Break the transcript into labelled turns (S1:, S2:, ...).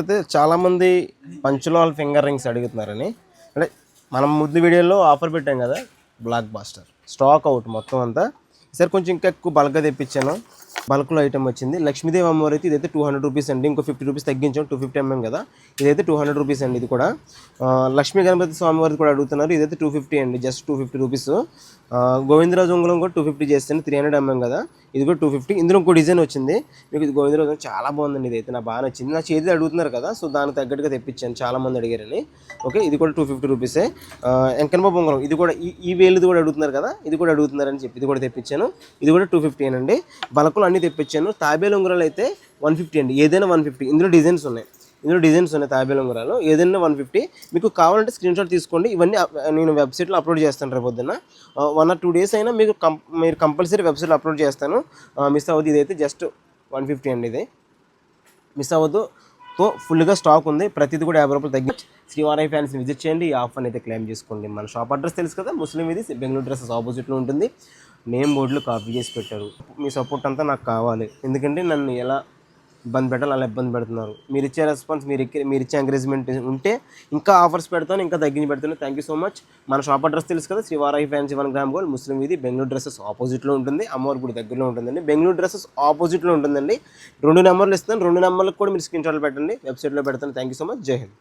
S1: అయితే చాలామంది పంచులాల్ finger rings అడుగుతున్నారని. అంటే మనం ముందు వీడియోలో ఆఫర్ పెట్టాం కదా, బ్లాక్ బాస్టర్ స్టాక్ అవుట్ మొత్తం అంతా. ఈసారి కొంచెం ఇంకా ఎక్కువ బల్క్గా తెప్పించాను. బల్క్లో ఐటమ్ వచ్చింది. లక్ష్మీదేవి అమ్మవారు అయితే ఇదైతే 200 రూపీస్ అండి. ఇంకో 50 రూపీస్ తగ్గించాం, 250 ఎంఎం కదా. ఇదైతే 200 రూపీస్ అండి. ఇది కూడా లక్ష్మీ గణపతి స్వామివారిది కూడా అడుగుతున్నారు. ఇదైతే 250 అండి, జస్ట్ 250 రూపీస్. గోవిందరాజు ఉంగరం కూడా 250 చేస్తాను, 300 ఎంఎం కదా. ఇది కూడా 250. ఇందులో ఇంకో డిజైన్ వచ్చింది మీకు. ఇది గోవిందరాజు చాలా బాగుందండి. ఇదైతే నాకు బాగా నచ్చింది. నా చేతి అడుగుతున్నారు కదా, సో దానికి తగ్గట్టుగా తెప్పించాను. చాలామంది అడిగారని. ఓకే, ఇది కూడా 250 రూపీసే. వెంకన్నబాబు ఉంగరం ఇది కూడా ఈ వేలుది కూడా అడుగుతున్నారు కదా, ఇది కూడా అడుగుతున్నారని చెప్పి ఇది కూడా తెప్పించాను. ఇది కూడా 250 అండి. బల్కులు అన్నీ తెప్పించాను. తాబేలు ఉంగరాలు అయితే 150 అండి, ఏదైనా 150. ఇందులో డిజైన్స్ ఉన్నాయి తాబేలు ఉంగరాలు, ఏదైనా 150. మీకు కావాలంటే స్క్రీన్ షాట్ తీసుకోండి. ఇవన్నీ నేను వెబ్సైట్లో అప్లోడ్ చేస్తాను రేపు పొద్దున్న. 1 or 2 days అయినా మీరు కంపల్సరీ వెబ్సైట్లో అప్లోడ్ చేస్తాను. మిస్ అవ్వద్దు. ఇదైతే జస్ట్ 150 అండి. ఇది మిస్ అవ్వద్దు. ఫుల్గా స్టాక్ ఉంది. ప్రతిదీ కూడా 50 రూపాయలు తగ్గించి శ్రీవారాయి ఫ్యాన్స్ని విజిట్ చేయండి. ఈ ఆఫర్ని అయితే క్లెయిమ్ చేసుకోండి. మన షాప్ అడ్రస్ తెలుసు కదా, ముస్లిం ఇది, బెంగళూరు డ్రెస్సెస్ ఆపోజిట్లో ఉంటుంది. నేమ్ బోర్డులో కాపీ చేసి పెట్టారు. మీ సపోర్ట్ అంతా నాకు కావాలి, ఎందుకంటే నన్ను ఎలా ఇబ్బంది పెట్టాలి అలా ఇబ్బంది పెడుతున్నారు. మీరు ఇచ్చే రెస్పాన్స్, మీరు ఇచ్చే ఎంకరేజ్మెంట్ ఉంటే ఇంకా ఆఫర్స్ పెడతాను, ఇంకా తగ్గించి పెడతాను. Thank you so much. మన షాప్ అడ్రస్ తెలుసు కదా, శ్రీవారాయి ఫ్యాన్సీ 1 గ్రామ్ గోల్డ్, ముస్లిం ఇది, బెంగళూరు డ్రెస్సెస్ ఆపోజిట్లో ఉంటుంది. అమ్మవారి గుడి దగ్గరలో ఉంటుందండి. బెంగళూరు డ్రెస్సెస్ ఆపోజిట్లో ఉంటుందండి. 2 నెంబర్లు ఇస్తాను. 2 నెంబర్లకు కూడా మీరు స్క్రీన్ షాట్లు పెట్టండి, వెబ్సైట్లో పెడతాను. Thank you so much. జై హింద్.